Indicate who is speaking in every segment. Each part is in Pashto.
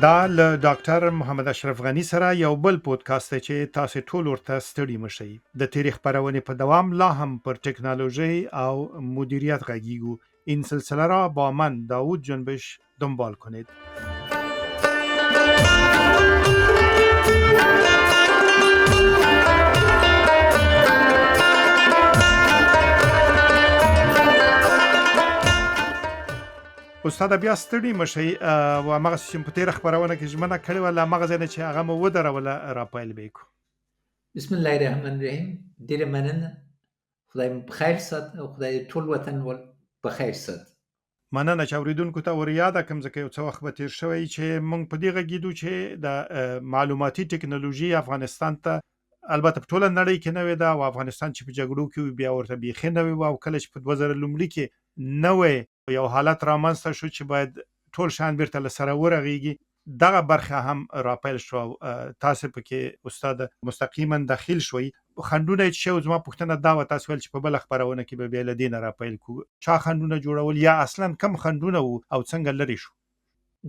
Speaker 1: دا له ډاکټر محمد اشرف غنی سره یو بل پودکاسټ دی چې تاسو ټول ورته ستړي مشئ. د تاریخ خبرونه په دوام لا هم پر ټکنالوژی او مدیریت غږیږو. این سلسله را با من داوود جنبش دنبال کنید. استاد بیا ستړي مشئ او هغه چې په تیر خبرونه کې ژمنه کړې و لا مغزه نه چې هغه مو ودروله را پایل بیکو.
Speaker 2: بسم الله الرحمن الرحیم. ډیر مننه. خدای مو په خیر سات او خدای ټول وطن ول په خیر سات.
Speaker 1: مننه چې اوریدونکو ته وریاده کوم ځکه یو څه وخت به تیر شوی چې مونږ په دې غږیدو چې د معلوماتي ټکنالوژي افغانستان ته البته په ټوله نړۍ کې نوې ده او افغانستان چې په جګړو کې بیا ورته بیخي نوې و او کله چې په 2000 لومړي کې نوې یو حالت رامنځته شو چې باید ټول شان بیرته له سره ورغېږي، دغه برخه هم راپیل شو. تاسو پکې استاد مستقیما داخل شوي. خندونه چې زما پوښتنه دا و تاسو ول چې په بل خبرونه کې به بیا لدین راپیل کو چا خندونه جوړول یا اصلا کم خندونه وو او څنګه لري شو؟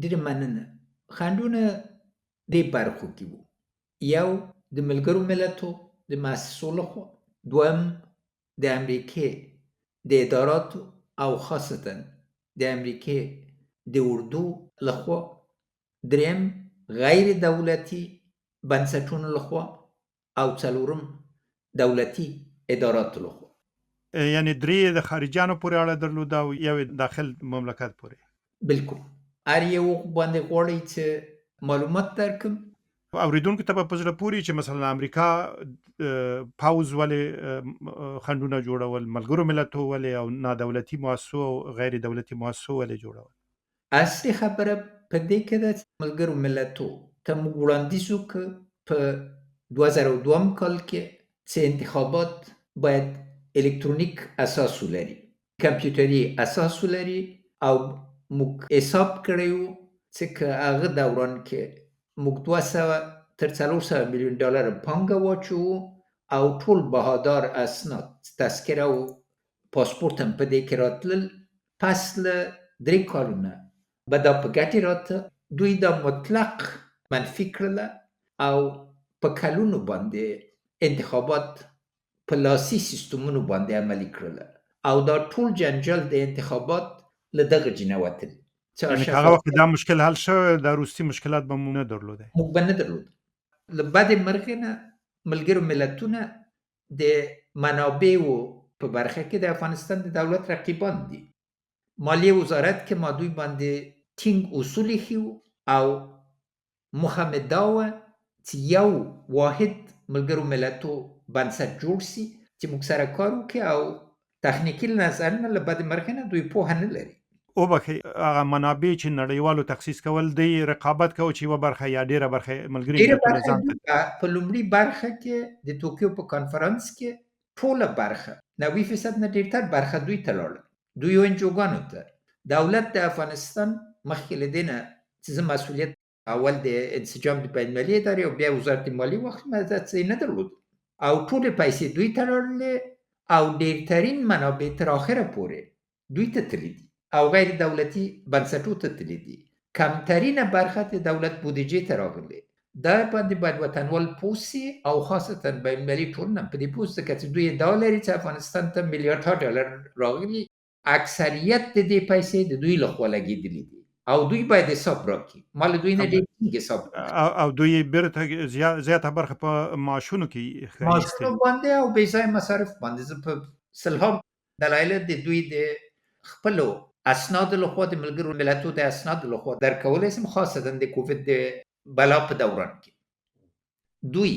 Speaker 2: ډیر مننه. خندونه د برخو کې وو. یو د ملګرو ملتونو د مؤسسو لخوا، دوم د امریکای د اداراتو او خاصتا د امریکای د اردو لخوا، دریم غیر دولتي بنسټونو لخوا او څلورم دولتي اداراتو لخوا.
Speaker 1: یعنی درې د خارجيانو پورې اړه درلوده او یو داخل مملکت پورې.
Speaker 2: بالکل. هر یو باندې غواړي چې معلومات درکم.
Speaker 1: اوریدونکو ته په زړه پورې چې مثلا امریکا پاوز ولې خندونه جوړول، ملګرو ملتونو ولې او نادولتي مؤسسو او غیر دولتي مؤسسو ولې جوړول.
Speaker 2: اصلي خبره په دې کې ده چې ملګرو ملتونو ته موږ وړاندیز وکړ په 2002 کال کې چې انتخابات باید الکترونیک اساس ولري، کمپیوټري اساس ولري او موږ حساب کړیو چې هغه دوران کې موږ 200 تر 400 میلیون ډالر پانګه واچو او ټول بهادار اسناد، تذکره او پاسپورت هم په دې کې راتلل. پس له 3 کالونه به دا په ګټې راته دوی دا مطلق منفي کړله او په کلونو باندې انتخابات په لاسي سیستمونو باندې عملي کړله او دا ټول جنجال د انتخابات له دغه جنه وتل.
Speaker 1: یعنی هغه وخت دا مشکل حل شو، دا روسي مشکلات به مو نه درلوده.
Speaker 2: موږ به نه درلود. له بعد مرګ نه ملګرو ملتونه د منابعو په برخه کې د افغانستان د دولت رقیبان دي. مالیه وزارت کې ما دوی باندې ټینګ اصول خو او محمد داوه چې یو واحد ملګرو ملتو بنسټ جوړ سي چې موږ سره کار وکړي او تخنیکی نظر نه له بعد مرګ نه دوی په هنه لري.
Speaker 1: او بخي هغه منابع چې نړیوالو تخصیص کول دی رقابت کوي چې و برخه یا ډیره برخه ملګری ملتونو ځان
Speaker 2: په لومړي برخه کې د ټوکیو په کانفرنس کې ټوله برخه 90% نه ډیر تر برخه دوی تلل. دوی انجوګانو ته دولت د افغانستان مخکې لدینه چې مسؤلیت اول د انسجام د بین‌المللي ادارې او بیا وزارت مالی وخت مزه نه درلود او ټول پیسې دوی تلل او ډیر ترين منابع تر اخره پورې دوی ته تللی او غیر دولتي بنسټونو ته تللی دي. کمترینه برخه د دولت بودجې ته راغلي. دا باندې باید وطنوال پوسی او خاصتا بین‌المللي ټولنه په دې پوسټ کې چې دوی ډالر چې افغانستان ته میلیارډ ډالر راغلي، اکثریت د دې پیسې د دوی لخوا لګیدلې دي او دوی باید حساب راکړي. مال دوی نه ډېر حساب
Speaker 1: او دوی بیرته زیاته برخه په معاشونو کې
Speaker 2: معاشونو باندې او بې ځای مصارف باندې په سلهام دلایل د دوی د خپلو اسناد لخوا د ملګرو ملتونو د اسناد لخوا درکولای سم، خاصتا د کووید د بلا په دوران کې دوی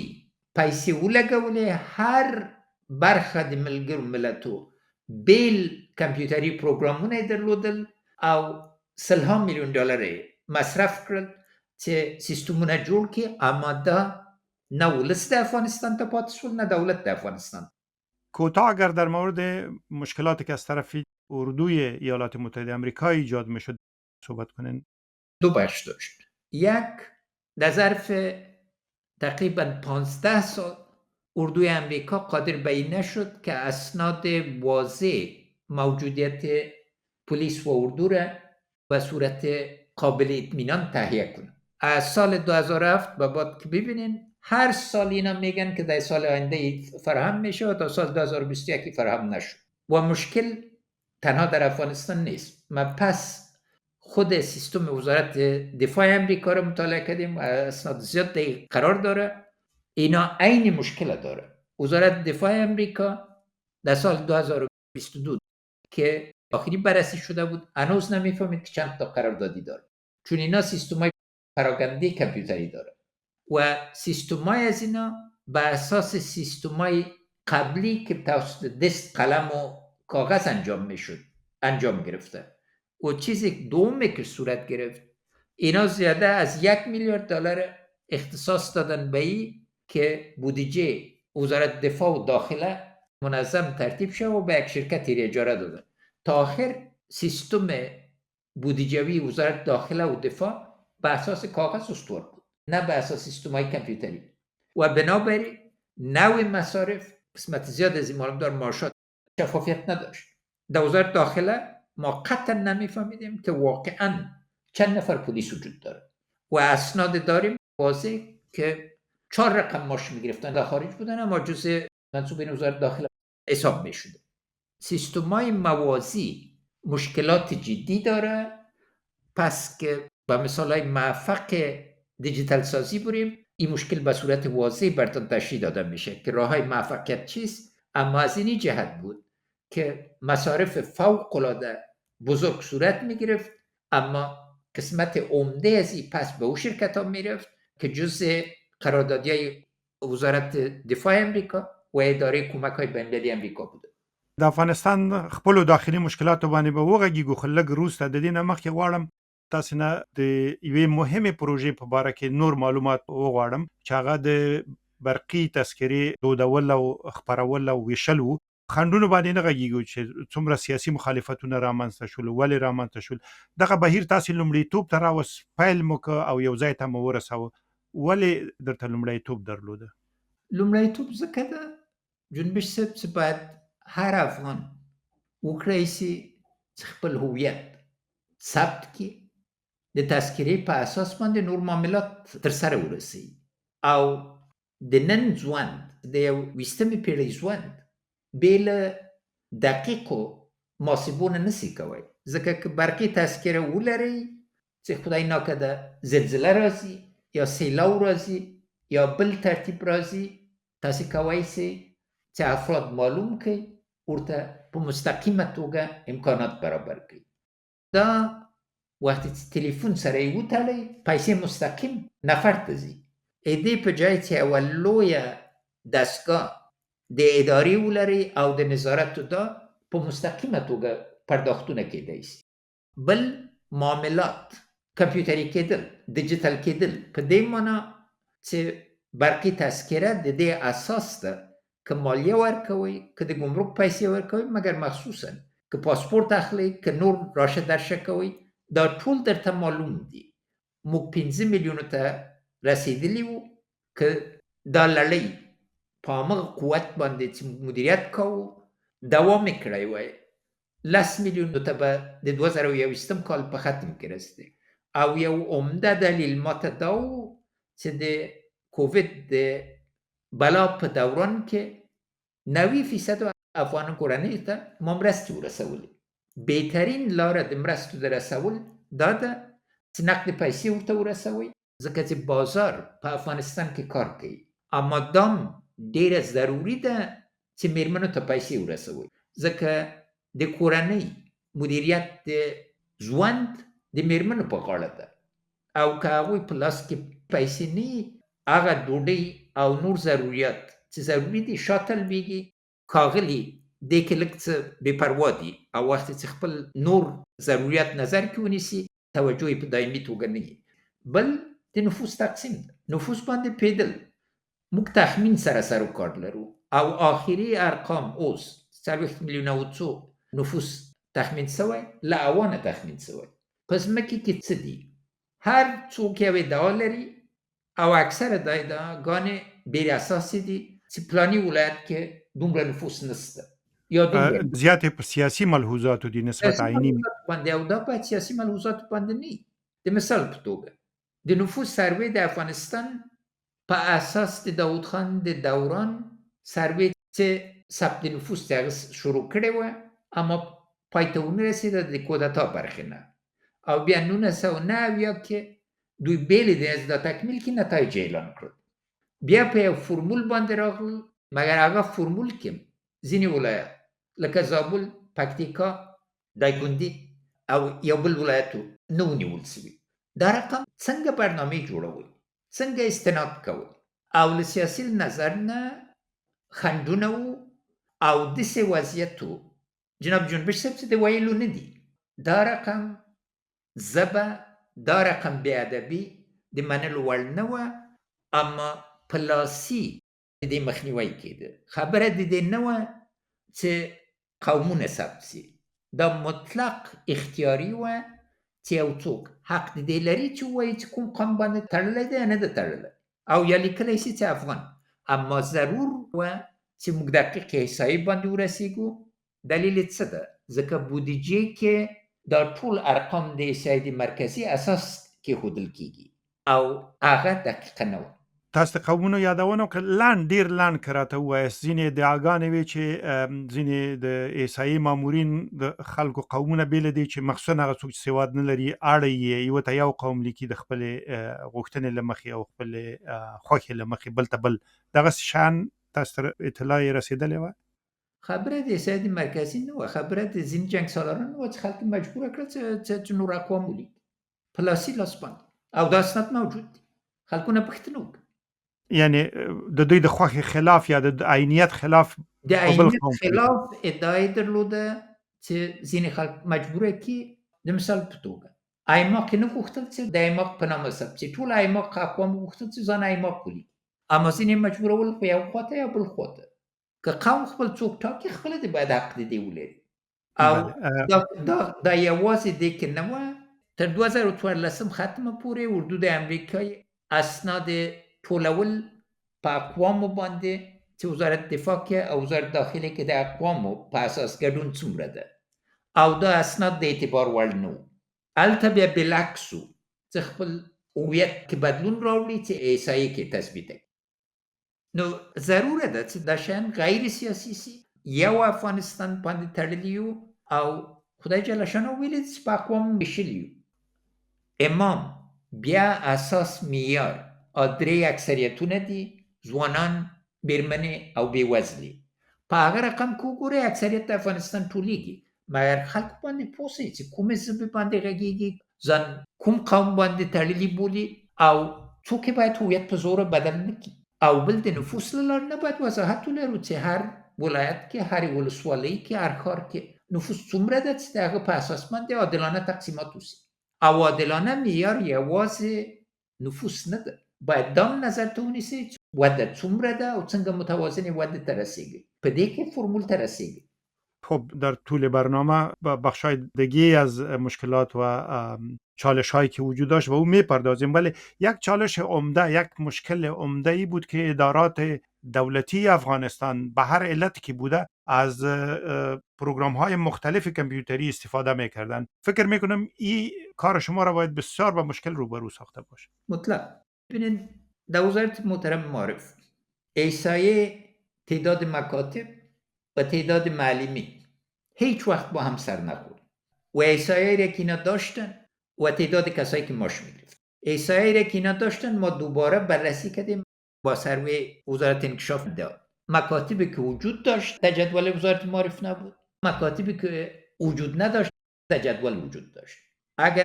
Speaker 2: پیسې ولګولې. هر برخه د ملګرو ملتونو بیل کمپیوټري پروګرامونه درلودل او سلهام میلیون ډالر مصرف کړل چې سیستمونه جوړ کړي. اما دا نه ولس د افغانستان ته پاتې شول نه دولت د افغانستان.
Speaker 1: کوتاه اگر در مورد مشکلاتی که از طرف اردوی ایالات متحده آمریکا ایجاد میشد صحبت کنین.
Speaker 2: دو بخش داشت. یک، در ظرف تقریبا 15 سال اردوی امریکا قادر به این نشد که اسناد واضح موجودیت پلیس و اردو را به صورت قابل اطمینان تهیه کنه. از سال 2007 به بعد که ببینین هر سال اینا میگن که در سال آینده فراهم میشه و تا سال 2021 فراهم نشد و مشکل تنها در افغانستان نیست. ما پس خود سیستم وزارت دفاع امریکا رو مطالعه کردیم و اسناد زیاد قرار داره، اینا عین مشکل داره. وزارت دفاع امریکا در سال 2022 که آخری بررسی شده بود هنوز نمیفهمید که چند تا قراردادی داره، چون اینا سیستمای پراگنده کامپیوتری داره و سیستمای از اینا بر اساس سیستمای قبلی که توسط دست قلم و کاغذ انجام گرفته و چیزی دومی که صورت گرفت اینا زیاده از $1,000,000,000 اختصاص دادن به این که بودجه وزارت دفاع و داخله منظم ترتیب شد و به یک شرکتی اجاره دادن تا آخر سیستم بودجوی وزارت داخله و دفاع به اساس کاغذ استوار بود، نه به اساس سیستم‌های کامپیوتری و بنابراین نوع مصارف قسمت زیاد از این مالدار معاشات شفافیت نداشت. در وزارت داخله ما قطعا نمیفهمیدیم که واقعا چند نفر پلیس وجود داره و اسناد داریم واضح که 4 رقم ماش میگرفتن در خارج بودن اما جزء منصوبین وزارت داخله حساب میشده. سیستم‌های موازی مشکلات جدی داره. پس که با مثال‌های موفق دیجیتال سازی بریم این مشکل به صورت واضح براتون تشریح داده میشه که راه‌های موفقیت چیست. اما از این جهت بود که مصارف فوق‌العاده بزرگ صورت میگرفت اما قسمت عمده از این پس به اون شرکت ها میرفت که جزء قراردادیای وزارت دفاع امریکا و اداره کمک های بین‌المللي امریکا بوده.
Speaker 1: د افغانستان خپل داخلي مشکلاتو باندې به وغږیږو، خو لږ وروسته د دې نه مخکې غواړم تاسو نه د یوې مهمې پروژې په باره کې نور معلومات وغواړم چې هغه د برقي تذکرې دودول او خپرول او ویشل و. خنډونو باندې نه غږیږو چې څومره سیاسي مخالفتونه رامنځته شول، ولې رامنځته شول. دغه بهیر تاسو لومړیتوب ته راوست پیل مو که او یو ځای ته مو ورساوه، ولې درته لومړیتوب درلوده؟
Speaker 2: لومړیتوب ځکه ده جنبش صاحب چې باید هر افغان وکړی سي چې خپل هویت ثبت کړي، د تذکرې په اساس باندې نور معاملات تر سره ورسي او د نن ژوند د یو 20مې پیړۍ ژوند بې له دقیقو محاسبونه نسي کوی. ځکه که برقي تذکره ولرئ چې خدای ناکرده زلزله راځي یا سیلاب راځي یا بل ترتیب راځي تاسو کوی سي چې افراد معلوم کړئ ورته په مستقیمه توګه امکانات برابر کړئ. دا وقتی چې تلیفون سره یې وتړئ پیسې مستقیم نفر ته ځي. دې په جای چې یوه لویه دستګاه د ادارې ولرئ او د نظارت دا په مستقیمه توګه پرداختونه کېدای شي. بل معاملات کمپیوټري کېدل، ډیجیټل کېدل په دې معنا چې برقي تذکره د دې اساس ده که مالیه ورکوئ که د ګمرک پیسې ورکوئ مګر مخصوصا که پاسپورت اخلئ که نور راشه درشه کوئ دا ټول درته معلوم دي. موږ 15 میلیونو ته رسیدلی وو که دا لړۍ په همغه قوت باندې چې مدیریت کوو دوام یې کړی وای 10 میلیونو ته به د 2021 کال په ختم کې رسیدي. او یو عمده دلیل ماته دا و چې د کووید د بلا په دوران کې 90% افغان کورنۍ ته ما مرستې ورسولې. بهترین لاره د مرستو د رسول دا ده چې نقد پیسې ورته ورسوئ ځکه چې بازار په افغانستان کې کار کوي. اما دام ډیره ضروري ده چې میرمنو ته پیسې ورسوئ ځکه د کورنۍ مدیریت د ژوند د میرمنو په غاړه ده او که هغوی په لاس کې پیسې نه هغه ډوډۍ او نور ضروریات چې ضروري دي شاته لویږي کاغلي دې کې لږ څه بې پروا دي او وخت چې خپل نور ضروریات نظر کې ونیسي توجه یې په دایمي توګه نه وي. بل د نفوس تقسیم ده. نفوس باندې پیدل موږ تخمین سره کار لرو او آخري ارقام اوس 40 میلیونه او څو نفوس تخمین سوی له اوانه تخمین سوی. پس مکې کې څه دي؟ هر څوک یو ادعا لري او اکثر دا ادعاګانې بې اساسې دي چې پلاني ولایت کې دومره نفوس نشته یا دومره
Speaker 1: زیاتې په سیاسي ملحوظاتو دي نسبت عیني
Speaker 2: باندې او دا په سیاسي ملحوظاتو باندې نه. د مثال په توګه د نفوس سروې د افغانستان په اساس د داود خان د دوران سروې چې ثبت نفوس هغه شروع کړی و، اما پای ته ونه رسېده د کودتا برخې نه، او بیا 1909 کې دوی بیلې د از دا تکمیل کې نتایج اعلان کړل. بیا په یو فرمول باندې راغلل، مګر هغه فرمول کې ځینې ولایت لکه زابل، پکتیکا، دایکنډي او یو بل ولایتو نه ونیول سوي. دا رقم څنګه برنامې جوړول، څنګه استناد کول، او له سیاسي نظر نه خنډونه وو او داسې وضعیت وو جناب جنبش صاحب چې د ویلو نه دي. دا رقم زبه، دا رقم بې ادبي د منلو وړ نه وه، اما په لاسي د دې مخنیوی کېده. خبره د دې نه وه چې قومونه ثبت سي، دا مطلق اختیاري وه چې یو څوک حق د دې لري چې ووایي چې کوم قوم باندې تړلی دی نه ده تړلی، او یا لیکلی شي چې افغان. اما ضرور وه چې موږ دقیق احصایې باندې ورسېږو. دلیل یې څه ده؟ ځکه بودیجې کې دا ټول ارقام د احصایې مرکزي اساس کېښودل کېږي او هغه دقیقه نه وه.
Speaker 1: تاسو د قومونو یادونه وکړه، ډېر لنډ که راته ووایاست. ځینې ادعاګانې وې چې ځینې د احصایې مامورین د خلکو قومونه بېله دي چې مخصوصا هغه څوک چې سواد نه لري اړی یې یوه ته یو قوم لیکي د خپلې غوښتنې له مخې او خپلې خوښې له مخې، بل ته بل. دغسې شیان تاسو ته اطلاع یې رسېدلې وه؟
Speaker 2: خبره د احصایې مرکزي نه وه، خبره د ځینې جنګ سالارانو وه چې خلک مجبوره کړه چې نور اقوام ولیکي په لاسي لاس باندې، او دا اسناد موجود دي. خلکو نه پوښتنه وکړه،
Speaker 1: یعنې د دوی د خوښې خلاف یا د عینیت خلاف
Speaker 2: د عینیت خلاف ادعا یې درلوده چې ځینې خلک مجبوره کړي. د مثال په توګه ایماق یې نه غوښتل چې د ایماق په نامه ثبت شي، ټول ایماق اقوام غوښتل چې ځان ایماق ولیکي، اما ځینې مجبورول په یو خواته یا بل خواته. که قوم خپل څوک ټاکي خپله د باید حق د دې ولري. او دا یوازې دې کې نه وه، تر 2014 ختمه پورې اردو د امریکای اسناد ټولول په اقوامو باندې چې وزارت دفاع کې او وزارت داخله کې د اقوامو په اساس ګډون څومره ده، او دا اسناد د اعتبار وړ نه وو. هلته بیا بالعکس وو چې خپل هویت کې بدلون راوړي چې احصایې کې تثبیت کړي. نو ضروره ده چې دا شیان غیر سیاسي سي. یو افغانستان باندې تړلي یو او خدای جل شانه ویلي چې په اقوامو ویشلي یو. امام بیا اساس معیار درې اکثریتونه دي، ځوانان، میرمنې او بېوزلي. په هغه رقم که وګورئ اکثریت د افغانستان ټولیږي، مګر خلک باندې پوه سئ چې کومې ژبې باندې غږېږي، ځان کوم قوم باندې تړلي بولي، او څوک یې باید هویت په زوره بدل نه کړي. او بل د نفوس له لارې نه باید وضاحت ولرو چې هر ولایت کې، هر ولسوالۍ کې، هر ښار کې نفوس څومره ده چې د هغه په اساس باندې عادلانه تقسیمات وشي. او عادلانه معیار یوازې نفوس نه ده، باید دام نظر ته ونیسئ چې وده څومره ده او څنګه متوازنې ودې ته رسیږي. په دې کې فرمول ته رسیږي.
Speaker 1: خب در طول برنامه بخشای دیگه از مشکلات و چالش هایی که وجود داشت و او میپردازیم، ولی یک چالش عمده، یک مشکل عمده ای بود که ادارات دولتی افغانستان به هر علتی که بوده از پروگرام های مختلف کامپیوتری استفاده میکردن. فکر میکنم این کار شما را باید بسیار با مشکل روبرو ساخته باشه.
Speaker 2: مطلق. ببینید در وزارت محترم معارف احصایه تعداد مکاتب و تعداد معلمی هیچ وقت با هم سر نخورد و احصایه‌ای را که اینا داشتن و تعداد کسایی که ماش میگرفت، احصایه‌ای را که اینا داشتن ما دوباره بررسی کردیم با سروی وزارت انکشاف داد. مکاتبی که وجود داشت در جدول وزارت معارف نبود، مکاتبی که وجود نداشت در جدول وجود داشت. اگر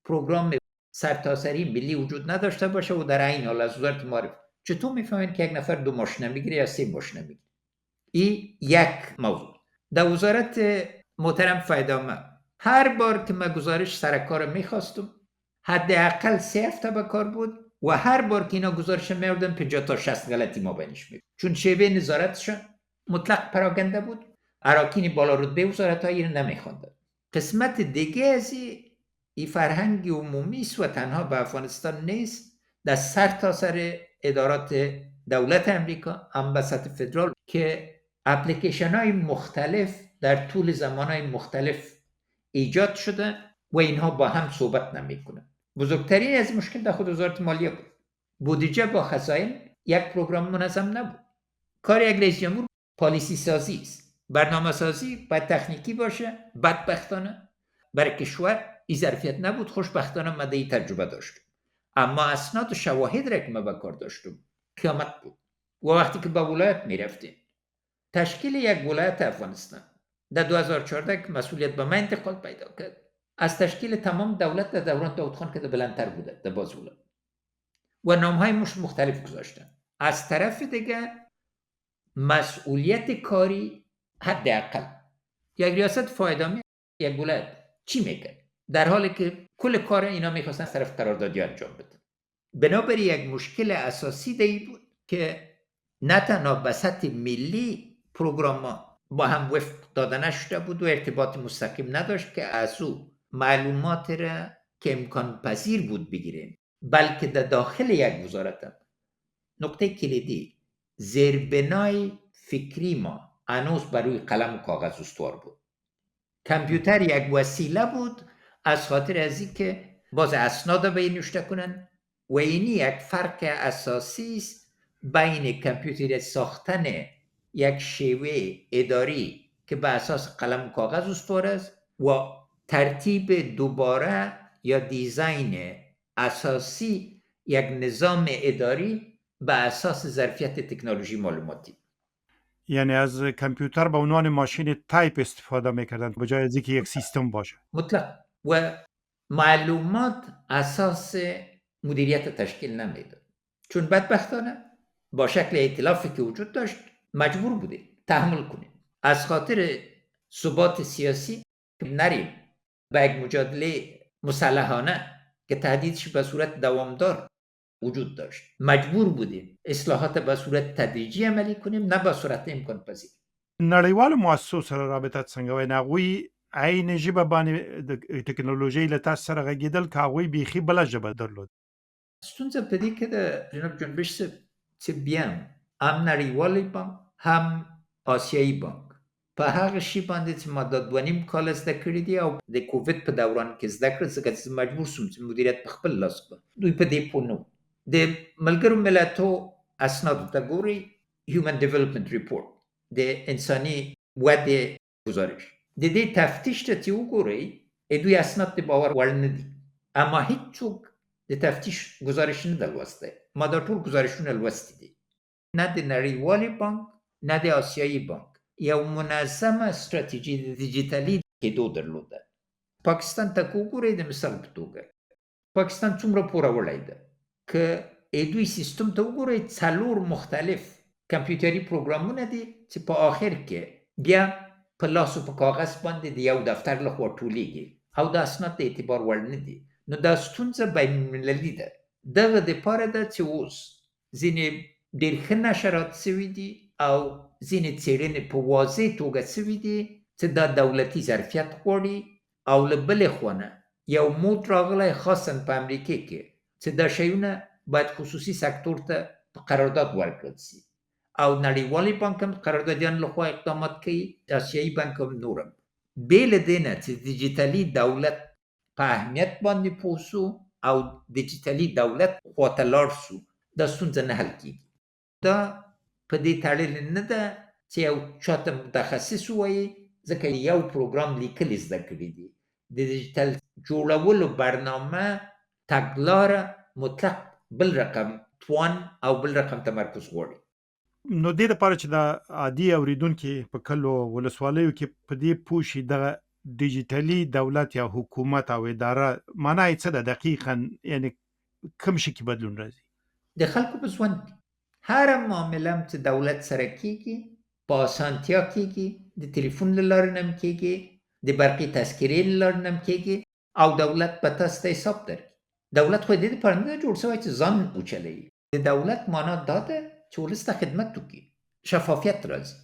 Speaker 2: پروگرام سرتاسری ملی وجود نداشته باشه و در این حال از وزارت معارف، چطور میفهمین که یک نفر 2 ماشین میگیره یا 3 ماشین میگیره؟ این یک موضوع. در وزارت محترم فیدآمد هر بار که من گزارش سرکار میخواستم حداقل 3 هفته به کار بود و هر بار که اینا گزارش میوردن 50 تا 60 غلطی ما بینش می‌بود، چون شیوه نظارتشون مطلق پراکنده بود. اراکین بالا رتبه وزارت‌های رو نمیخوندن. قسمت دیگه از این فرهنگ عمومی است و تنها به افغانستان نیست، در سرتاسر ادارات دولت امریکا هم به سطح فدرال که اپلیکیشن های مختلف در طول زمان های مختلف ایجاد شده و اینها با هم صحبت نمی کنن. بزرگترین از مشکل در خود وزارت مالیه بود. بودجه با خزائن یک پروگرام منظم نبود. کار یک رئیس جمهور پالیسی سازی است. برنامه سازی باید تکنیکی باشه. بدبختانه برای کشور این ظرفیت نبود. خوشبختانه مدعی تجربه داشتم، اما اسناد و شواهد را که من به کار داشتم قیامت بود. و وقتی که به ولایت میرفتیم، تشکیل یک ولایت افغانستان در 2014 که مسئولیت به من انتقال پیدا کرد، از تشکیل تمام دولت در دوران داود خان که بلندتر بوده در باز ولایت و نامهای مختلف گذاشتن. از طرف دیگه مسئولیت کاری حداقل یک ریاست فایدامی یک ولایت چی میکرد، در حالی که کل کار اینا میخواستن طرف قراردادی انجام بدن. بنابراین یک مشکل اساسی دی بود که نه تنها به سطح ملی پروگرام با هم وفق داده نشده بود و ارتباط مستقیم نداشت که از او معلومات را که امکان پذیر بود بگیریم، بلکه در داخل یک وزارت هم نقطه کلیدی زیربنای فکری ما هنوز بر روی قلم و کاغذ استوار بود. کامپیوتر یک وسیله بود از خاطر از این که باز اسناد را به نوشته کنن و اینی یک فرق اساسی است بین کامپیوتر ساختن یک شیوه اداری که به اساس قلم و کاغذ استوار است و ترتیب دوباره یا دیزاین اساسی یک نظام اداری به اساس ظرفیت تکنولوژی معلوماتی.
Speaker 1: یعنی از کامپیوتر به عنوان ماشین تایپ استفاده میکردن به جای از اینکه یک سیستم باشه.
Speaker 2: مطلق. و معلومات اساس مدیریت تشکیل نمیداد، چون بدبختانه با شکل ائتلافی که وجود داشت مجبور بودیم تحمل کنیم. از خاطر ثبات سیاسی که نریم به یک مجادله مسلحانه که تهدیدش به صورت دوامدار وجود داشت، مجبور بودیم اصلاحات به صورت تدریجی عملی کنیم، نه به صورت امکان پذیر.
Speaker 1: نړیوال مؤسسو سره رابطه څنګه وای؟ هغوی عین ژبه باندې د ټکنالوژۍ له تاسو سره غږېدل که هغوی بیخي بله ژبه درلود؟
Speaker 2: ستونزه په دې کې د جناب جنبش چې بیا هم نړیوالی بانک هم آسیایی بانک په هغه شي باندې چې ما دا 2.5 کال زده کړي دي او د کووید په دوران کې زده کړه، ځکه چې مجبور سوم چې مدیریت په خپل لاس کړم. دوی په دې پوه نه وو. د ملګرو ملتو اسنادو ته ګورئ، هیومن ډیولپمنټ ریپورټ د انساني ودې گزارش، د دې تفتیش ته چې وګورئ دوی اسناد د باور وړ نه دي، اما هیڅوک د تفتیش گزارش نه ده لوستی. ما دا ټول گزارشونه لوستی دي. نه د نړیوالي بانک نه د آسیایی بانک یو منظمه استراتیژي د ډیجیټلي کېدو درلوده. پاکستان ته که وګورئ د مثال په توګه، پاکستان څومره پوروړی ده که دوی سیستم ته وګورئ 4 مختلف کمپیوټري پروګرامونه دي چې په آخر کې بیا په لاس او په کاغذ باندې د یو دفتر لخوا ټولیږي او دا اسناد د اعتبار وړ نه دي. نو دا ستونزه بین‌المللي ده. دغه دپاره ده چې اوس ځینې ډېر ښه نشرات سوي دي او ځینې څېړنې په واضح توګه سوي دي چې دا دولتي ظرفیت غواړي، او له بلې خوا نه یو موډ راغلی خاصا په امریکې کې چې دا شیونه باید خصوصي سکتور ته په قرارداد ورکړل سي، او نړیوالي بانک هم قراردادیان لخوا اقدامات کوي، آسیایي بانک هم نورم. بې له دې نه چې ډیجیټلي دولت په اهمیت باندې پوه سو او ډیجیټلي دولت خواته لاړ سو، دا ستونزه نه حل کیږي. دا په دې تړلې نه ده چې یو چاته متخصص ووایي ځکه یو پروګرام لیکل زده کړي دي. د ډیجیټل جوړولو برنامه تګلاره مطلق بل رقم توان او بل رقم تمرکز غواړي.
Speaker 1: نو دې دپاره چې د عادي اوریدونکي په کلو ولسوالیو کې په دې پوه شي دغه ډیجیټلي دولت یا حکومت او اداره معنا یې څه ده دقیقا، یعنی کوم شي کې بدلون راځي؟
Speaker 2: د خلکو په ژوند کې هره معامله چې دولت سره کیږي په اسانتیا کیږي، د تلیفون له لارې نه هم کیږي، د برقي تذکرې له لارې نه هم کیږي، او دولت به تاسو ته حساب درکړي. دولت خو د دې دپاره نه ده جوړ شوی چې ځان وچلوي. د دولت معنا دا ده چې ولس ته خدمت وکړي، شفافیت راځي،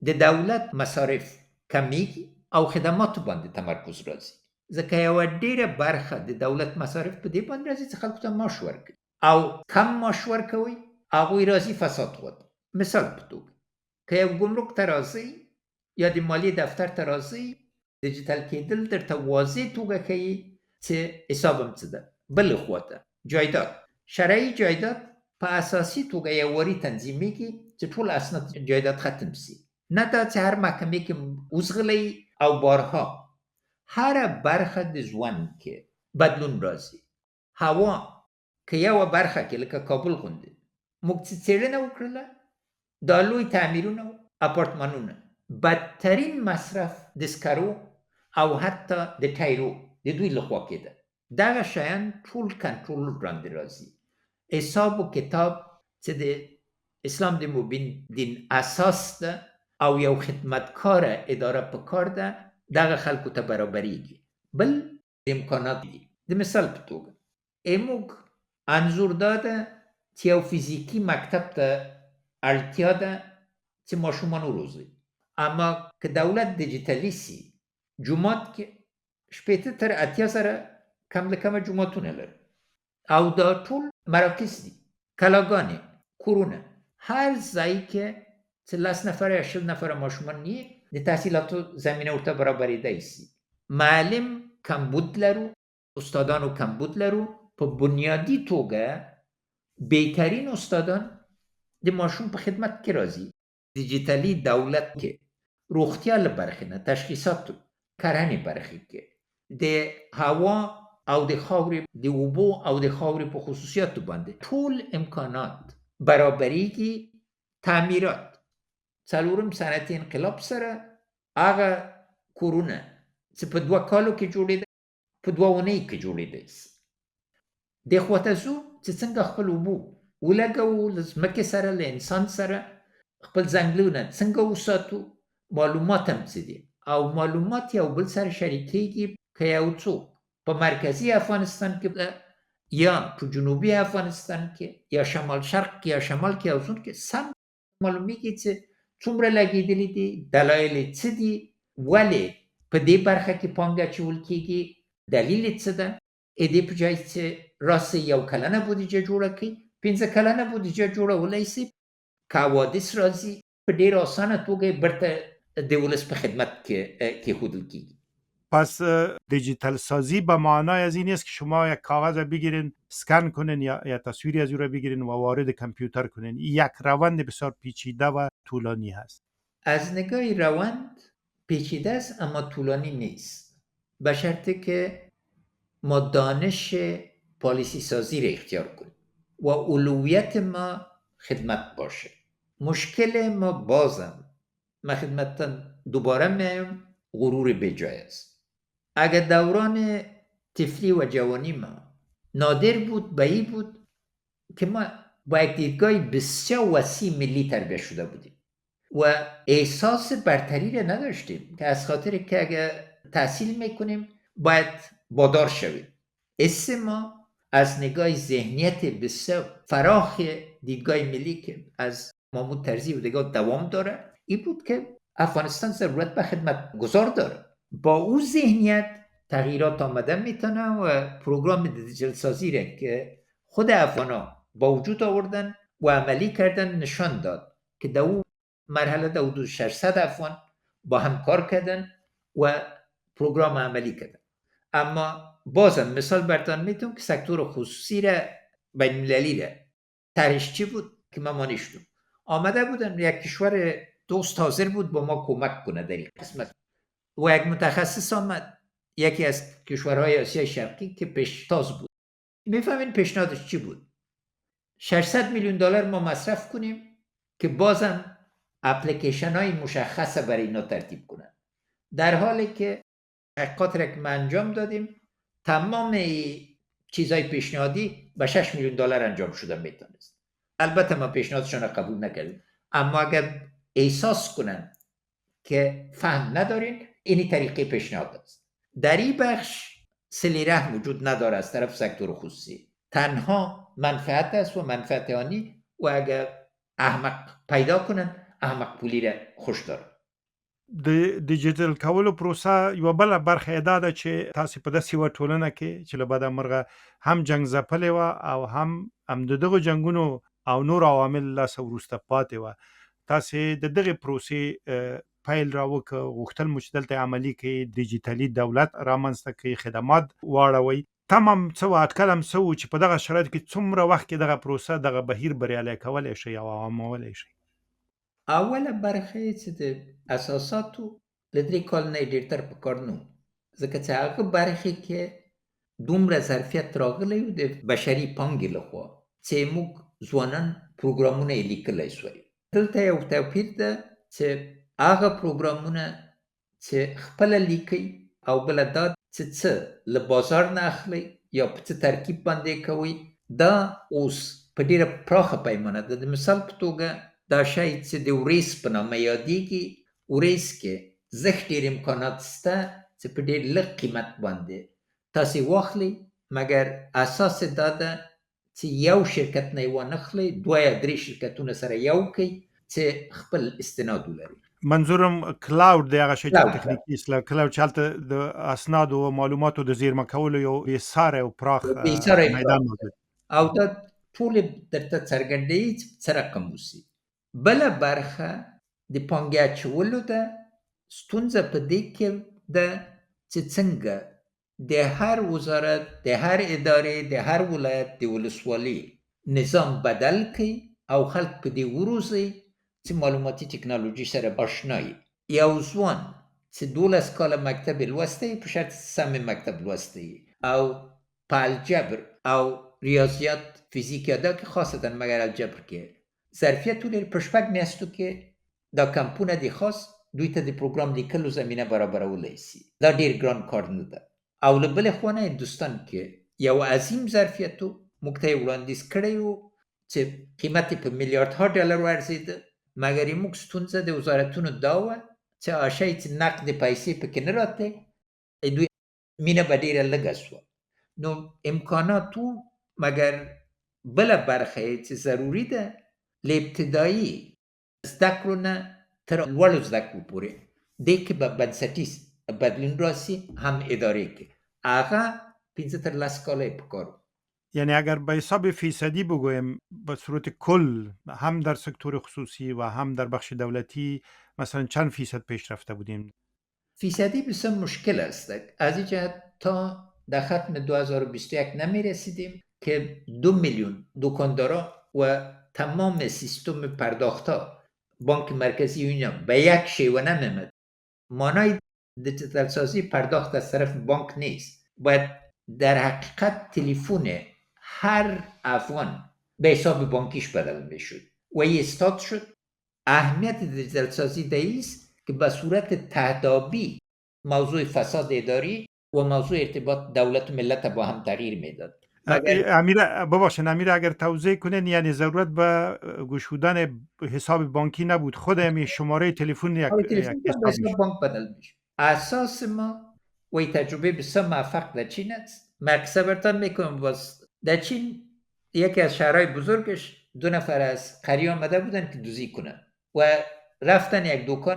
Speaker 2: د دولت مصارف کمیږي او خدماتو باندې تمرکز راځي، ځکه یوه ډېره برخه د دولت مصارف په دې باندې راځي چې خلکو ته معاش ورکړي، او کم معاش ورکوي هغوی راځي فساد غواړي. مثال په توګه که یو ګمرک ته راځئ یا د مالیې دفتر ته راځئ، ډیجیټل کېدل درته واضح توګه ښیي چې حساب هم څه ده. بل خواته جایداد شرعي جایداد په اساسي توګه یو وری تنظیمېږي چې ټول اسناد جایداد ختم سي نه دا چې هر محکمې کې وزغلی او بارها هر برخه د ژوند کې بدلون راځي هوا که یو برخه کې لکه کابل غوندې موږ چې څېړنه وکړله دا لوی تعمیرونه اپارتمانونه بدترین مصرف د سکرو او حتی د ټایرو د دوی لخوا کېده دغه شیان ټول کنټرول وړاندې راځي حساب و کتاب چې د اسلام د مبین دین اساس ده او یو خدمتکار اداره په کار ده دغه خلکو ته برابریږي بل امکانات دي د مثال په توګه موږ انظور داده چې یو فیزیکی مکتب ته اړتیا ده چې ماشومان وروزي اما که دولت دیجیتالی سي جومات کې شپېته تر اتیا سره کم له کمه جوماتونه لري او دا ټول مراکز دي کلاګانې کورونه هر ځای کې چې 10 نفر یا 20 نفر ماشومان یې د تحصیلاتو زمینه ورته برابرېدای سي معلم کمبود لرو استادانو کمبود لرو په بنیادی توګه بهترین استادان د ماشوم په خدمت کې راځي دیجیتالی دولت کې روغتیا له برخې نه تشخیصات کرنې برخې کې د هوا او د خاورې د اوبو او د خاورې په خصوصیاتو باندې ټول امکانات برابریږي تعمیرات څلورم صنعتي انقلاب سره هغه کورونه چې په 2 کالو کې جوړېده په 2 اونۍ کې جوړېدای شي د خواته زو چې څنګه خپل اوبو ولګو له ځمکې سره له انسان سره خپل ځنګلونه څنګه وساتو معلومات هم څه دي او معلومات یو بل سره شریکېږي که یو څوک په مرکزی افغانستان کې یا په جنوبي افغانستان کې یا شمال شرق کې یا شمال کې او سون کې سم معلومیږي چې څومره لګېدلي دي دلایل څه دي ولې په دې برخه کې پانګه اچول کېږي دلیل څه ده دې په جای چې راسه یو کلنه بودیجه جوړه کړي 15 کلنه بودیجه جوړولای شي که حوادث راځي په ډېر اسانه توګه برته د ولس په خدمت کې ښودل کېږي
Speaker 1: پس دیجیتال سازی به معنای از این است که شما یک کاغذ بگیرین سکن کنین یا تصویری از او را بگیرین و وارد کامپیوتر کنین یک روند بسیار پیچیده و طولانی هست
Speaker 2: از نگاه روند پیچیده است اما طولانی نیست به شرطی که ما دانش پالیسی سازی را اختیار کنیم و اولویت ما خدمت باشه مشکل ما بازم من خدمتتان دوباره میایم غرور بیجای است اگر دوران طفلی و جوانی ما نادر بود بهی بود که ما با یک دیدگاه بسیار وسیع ملی تربیت شده بودیم و احساس برتری را نداشتیم که از خاطر که اگر تحصیل میکنیم باید بادار شویم حس ما از نگاه ذهنیت بسیار فراخ دیدگاه ملی که از محمود طرزی و دیگه دوام داره این بود که افغانستان ضرورت به خدمت گذار داره با او ذهنیت تغییرات آمده میتونه و پروگرام دیجیتال سازی را که خود افغانا با وجود آوردن و عملی کردن نشان داد که در او مرحله در حدود 600 افغان با هم کار کردن و پروگرام عملی کردن اما بازم مثال براتون میتونم که سکتور خصوصی را بین المللی را طرحش چی بود که ما نشدم آمده بودن یک کشور دوست حاضر بود با ما کمک کنه در این قسمت و یک متخصص آمد یکی از کشورهای آسیای شرقی که پیشتاز بود میفهمین پیشنهادش چی بود 600 میلیون دلار ما مصرف کنیم که بازم اپلیکیشن های مشخصه برای اینا ترتیب کنن در حالی که تحقیقات را که ما انجام دادیم تمام چیزهای پیشنهادی به 6 میلیون دلار انجام شده میتونست البته ما پیشنهادشون را قبول نکردیم اما اگر احساس کنن که فهم ندارین اینی طریقه پیشنهاد است در این بخش صله رحم وجود نداره از طرف سکتور خصوصی تنها منفعت است و منفعت آنی و اگر احمق پیدا کنن احمق پولی را خوش داره
Speaker 1: د ډیجیټل کولو پروسه یو بل برخه دا ده چې تاسو په داسې یوه ټولنه کې چې له بده مرغه هم جنګ ځپلې وه او هم د دغو جنګونو او نور عوامل لاسه وروسته پاتې وه تاسې د دغې پروسې پیل راوکړه غوښتل مو چې دلته عملي کړئ ډیجیټلي دولت رامنځته کړئ خدمات واړوئ تمام څه وه اټکل هم څه و چې په دغه شرایطو کې څومره وخت کې دغه پروسه دغه بهیر بریالی کولی شئ او عامولی شئ؟
Speaker 2: اوله برخه یې چې د اساساتو له 3 کال نه یې ډېرتر په کار نه و، ځکه چې هغه برخې کې دومره ظرفیت راغلی و د بشري پانګې لخوا چې موږ ځوانان پروګرامونه یې لیکلی سوی. دلته یو توپیر ده چې هغه پروګرامونه چې خپله لیکئ او بله دا چې څه له بازار نه اخلئ یا په څه ترکیب باندې کوئ، دا اوس په ډېره پراخه پیمانه ده. د مثال په توګه دا شی چې د وریس په نامه یادېږي، وریس کې زښت ډېر امکانات شته چې په ډېر لږ قیمت باندې تاسې واخلئ، مګر اساس یې دا ده چې یو شرکت نه یې وانخلئ، 2 یا 3 شرکتونه سره یو کئ چې خپل استناد ولري.
Speaker 1: منظورم کلاود دی، هغه شی چې
Speaker 2: کلاود ده.
Speaker 1: تخنیکي اصطلاح کلاود چې هلته د اسنادو او معلوماتو د زیرمه کولو یو بېساری او پراخ
Speaker 2: بېساری
Speaker 1: میدان
Speaker 2: پراخ
Speaker 1: موجود.
Speaker 2: او دا ټولې درته څرګندوي چې څه رقم وسي. بله برخه د پانګې اچولو ده. ستونزه په دې کې ده چې څنګه د هر وزارت، د هر ادارې، د هر ولایت د ولسوالۍ نظام بدل کړي او خلک په دې وروزي چې معلوماتي ټکنالوژي سره آشنا وي. یو ځوان چې 12 کاله مکتب یې لوستی، په شرط سم مکتب لوستی او په الجبر او ریاضیات، فیزیک یاده کې خاصتا مگر الجبر کې ظرفیت ولري، په 6 میاشتو کې دا کمپونه دي خاص دوی ته د پروګرام لیکلو زمینه برابرولی سي. دا ډېر ګران کار نه ده. او له بلې خوا نه هندوستان کې یو عظیم ظرفیت و، موږ ته یې وړاندیز کړی و چې قیمت یې په میلیاردها ډالرو ارزېده، مګر یې موږ ستونزه د وزارتونو دا وه چې هغه چې نقد پیسې پکې نه راتلې، دوی مینه به ډېره لږه سوه. نو امکانات و، مګر بله برخه یې چې ضروري ده له ابتدایي زده کړو نه تر لوړو زده کړو پورې دې کې به بنسټیز بدلون راسي، هم ادارې کې هغه 15 تر 10 کاله یې په کار و.
Speaker 1: یعنی اگر به حساب فیصدی بگویم به صورت کل هم در سکتور خصوصی و هم در بخش دولتی مثلا چند فیصد پیشرفته بودیم؟
Speaker 2: فیصدی بسیار مشکل است. از این جهت تا در ختم 2021 نمی رسیدیم که 2 میلیون دکاندارا و تمام سیستم پرداختا بانک مرکزی اینا به یک شیوه نمیمد. مانای دیجیتال سازی پرداخت از طرف بانک نیست. باید در حقیقت تلفن هر افغان به حساب بانکیش بدل میشد و این استارت شد. اهمیت دیجیتال سازی دایست که به صورت تهدابی موضوع فساد اداری و موضوع ارتباط دولت و ملت با هم تغییر میداد.
Speaker 1: امیر ببخشید، امیر اگر توضیح کنین، یعنی ضرورت به گشودن حساب بانکی نبود، خود همین شماره تلفن یک
Speaker 2: تلفن به
Speaker 1: حساب
Speaker 2: حساب
Speaker 1: میشه.
Speaker 2: بانک بدل میشه. اساس ما و این تجربه بسیار موفق در چین است. مکسه برتان میکنم باز در چین یکی از شهرهای بزرگش 2 نفر از قریه آمده بودن که دزدی کنن و رفتن یک دکان،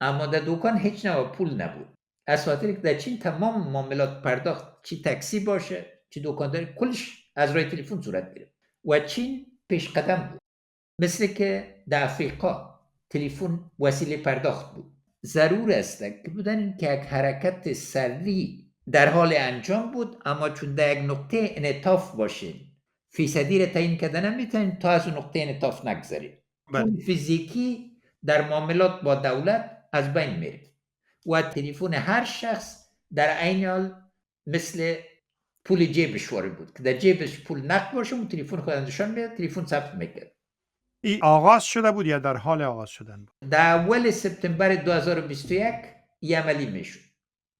Speaker 2: اما در دکان هیچ نوع پول نبود. از خاطر که در چین تمام معاملات پرداخت، چی تاکسی باشه چی دکانداری، کلش از روی تلفن صورت گرفت و چین پیش قدم بود. مثل که در افریقا تلفن وسیله پرداخت بود. ضرور است که بودن که یک حرکت سریع در حال انجام بود، اما چون در یک نقطه انعطاف باشین فیصدی را تعیین کردن نمیتونین تا از اون نقطه انعطاف نگذارید. پول فیزیکی در معاملات با دولت از بین میره و تلفن هر شخص در عین حال مثل پول جیبش وارد بود که در جیبش پول نقد باشه اون تلفن خودش نشان میده، تلفن ثبت میکرد.
Speaker 1: این آغاز شده بود یا در حال آغاز شدن بود؟
Speaker 2: در اول سپتامبر 2021 این عملی میشد.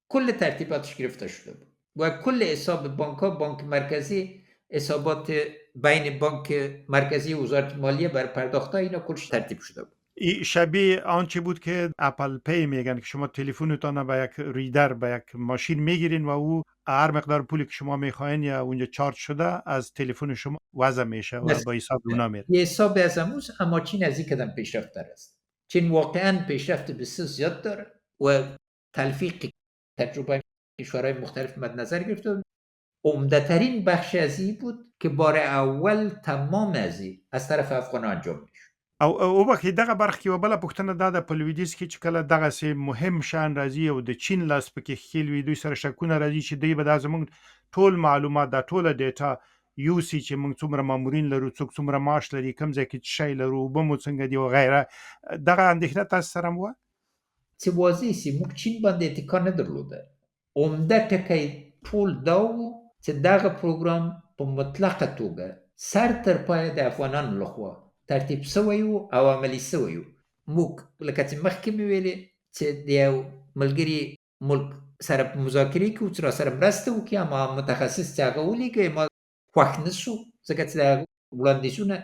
Speaker 2: کل ترتیباتش گرفته شده بود و کل حساب بانک ها، بانک مرکزی، حسابات بین بانک مرکزی و وزارت مالیه بر پرداخت ها، اینا کلش ترتیب شده بود.
Speaker 1: این شبیه آنچه بود که اپل پی میگن که شما تلفنتان به یک ریدر، به یک ماشین میگیرین و او هر مقدار پولی که شما میخواین یا اونجا چارج شده از تلفن شما وضع میشه و با حساب اونا میره.
Speaker 2: یه حساب از امروز، اما چین از این قدم پیشرفته است. چین واقعا پیشرفت بسیار زیاد داره و تلفیق تجربه کشورهای مختلف مد نظر گرفته. عمده‌ترین بخش از این بود که بار اول تمام از طرف افغان انجام میشه.
Speaker 1: او بخې دغه برخه کې یوه بله پوښتنه دا ده، په لویدیځ کې چې کله دغسې مهم شیان راځي او د چین لاس پکې ښکیل وي، دوی سره شکونه راځي چې دوی به دا زموږ ټول معلومات دا ټوله ډیټا یوسي چې موږ څومره مامورین لرو، څوک څومره معاش لري، کوم ځای کې څه شی لرو، اوبه مو څنګه دي او غیره. دغه اندېښنه تاسو سره هم وه؟
Speaker 2: چې واضح سي موږ چین باندې اتکا نه درلوده. عمده ټکی ټول دا و چې دغه پروګرام په مطلقه توګه سر تر پایه د افغانانو لخوا ترتیب سوی و او عملي سوی و. موږ لکه چې مخکې مې ویلې چې د یو ملګري ملک سره په مذاکرې کې و چې راسره مرسته وکړي، اما متخصص چې هغه ولیږي ما خوښ نه شو، ځکه چې د هغه وړاندیزونه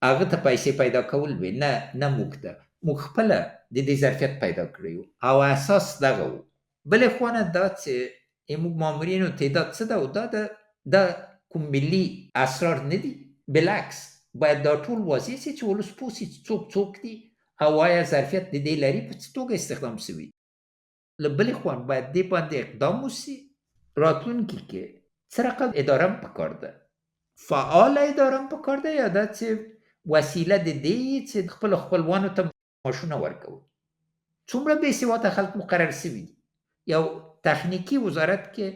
Speaker 2: هغه ته پیسې پیدا کول وي، نه موږ ته. موږ خپله د دې ظرفیت پیدا کړی و او اساس دغه و. بلې خوا نه دا چې موږ مامورینو تعداد څه ده او دا کوم ملي اسرار نه دي، بالعکس باید دا ټول واضح سي چې ولس پوه سي چې څوک دي او آیا ظرفیت د دې لري په څه توګه استخدام سوي. له بلې خوا باید دې باندې اقدام وسي. راتلونکي کې څه رقم اداره هم پکار ده، فعاله اداره هم پکار ده، یا دا چې وسیله د دې چې خپل خپلوانو ته معاشونه ورکوي. څومره بې سواده خلک مقرر سوي دي. یو تخنیکی وزارت کې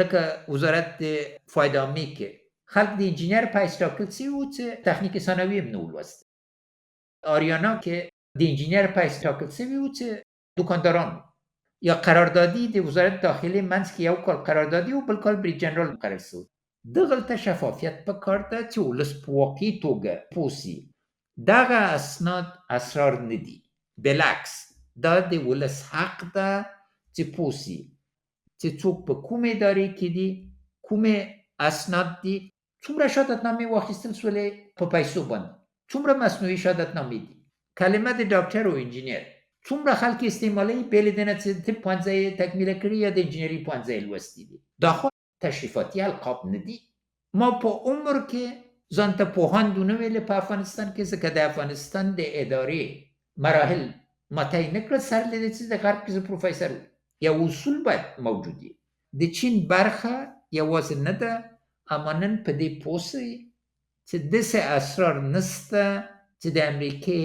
Speaker 2: لکه وزارت د فایده عامې کې خلک د انجینر په حیث ټاکل سوي وو چې تخنیک ثانوي هم نه ولوسته. آریانا کې د انجینر په حیث ټاکل سوي وو چې دکانداران، یا قراردادي د وزارت داخلي منځ کې یو کال قراردادي او بل کال بریج جنرال مقرر سوی. دغلته شفافیت پکار ده چې ولس په واقعي توګه پوه سي دغه اسناد اسرار نه دي، بالعکس دا د ولس حق ده چې پوه سي چې څوک په کومې ادارې کې دي، کومې اسناد دي، څومره شهادتنامې واخیستل سولې په پیسو باندې، څومره مصنوعي شهادتنامې دي، کلمه د ډاکټر او انجینر څومره خلک استعمالوي، بېلې د نه چې طب پوهنځی یې تکمیله کړي یا د انجینري پوهنځی یې لوستی دي. دا خو تشریفاتي القاب نه دي. ما په عمر کې ځان ته پوهاند ونه ویلې په افغانستان کې، ځکه د افغانستان د ادارې مراحل ما طی نه کړل سر له دې چې د غرب کې زه پروفیسر وم. یا اصول باید موجود وي. د چین برخه یوازې نه ده، اما نن په دې پوه سئ چې داسې اسرار نسته چې د امریکې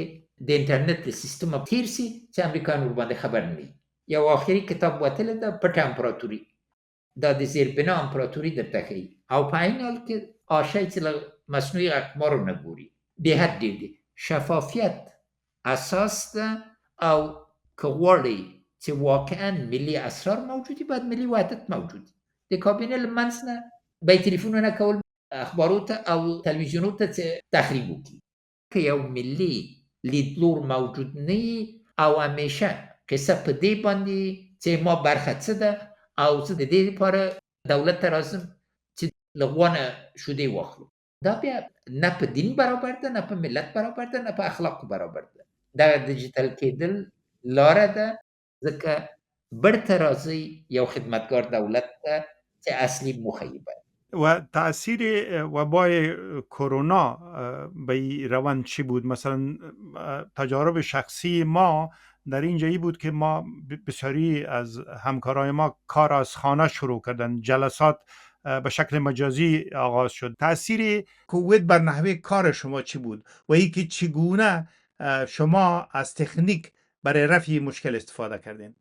Speaker 2: د انټرنیټ د سیستم تیر سي چې امریکایان ورباندې خبر نه وي. یو آخري کتاب وتلی ده پټه امپراتوري، دا د زیربنا امپراتوري درته ښیي، او په عین حال کې آشی چې له مصنوعي اقمارو نه ګوري. بې حد ډېر دی. شفافیت اساس ده، او که غواړئ چې واقعا ملي اسرار موجودي باید ملي وحدت موجود. د کابینه له منځ نه به یې تلیفونونه کول اخبارو ته او تلویزیونو ته چې تخریب وکړي. که یو ملي لیدلور موجود نه وي او همیشه قصه په دې باندې چې ما برخه څه ده او زه د دې لپاره دولت ته راځم چې له غوا نه شودې واخلو، دا بیا نه په دین برابر ده، نه په ملت برابر ده، نه په اخلاقو برابر ده. دا ډیجیټل کېدل لاره ده، ځکه برته راځي یو خدمتګار دولت ته چې اصلي موخه یې باید.
Speaker 1: و تأثیر وبای کرونا به روند چی بود؟ مثلا تجارب شخصی ما در اینجایی بود که ما بسیاری از همکارای ما کار از خانه شروع کردن، جلسات به شکل مجازی آغاز شد. تأثیر کووید بر نحوه کار شما چی بود و اینکه چگونه شما از تکنیک برای رفع مشکل استفاده کردین؟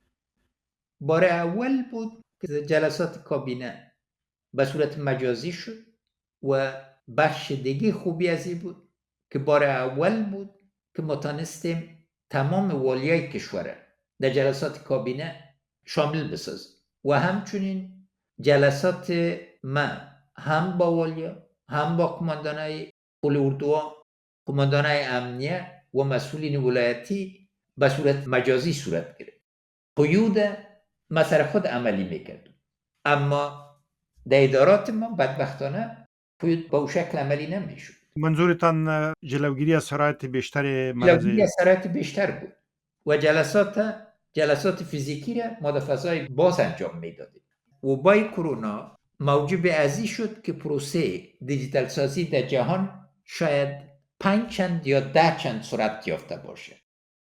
Speaker 2: بار اول بود که جلسات کابینه به صورت مجازی شد و بخش دیگه خوبی از این بود که بار اول بود که ما تانستیم تمام والیای کشور در جلسات کابینه شامل بسازیم و همچنین جلسات ما هم با والیا، هم با قماندانای پل اردوها، قماندانای امنیه و مسئولین ولایتی به صورت مجازی صورت گرفت. قیود ما سر خود عملی میکردیم، اما در ادارات ما بدبختانه قیود با اون شکل عملی نمیشد.
Speaker 1: منظورتان جلوگیری از سرایت بیشتر
Speaker 2: جلوگیری از سرایت بیشتر بود و جلسات فیزیکی را ما در فضای باز انجام میدادیم. و با کرونا موجب ازی شد که پروسه دیجیتال سازی در جهان شاید 5 چند یا 10 چند سرعت یافته باشه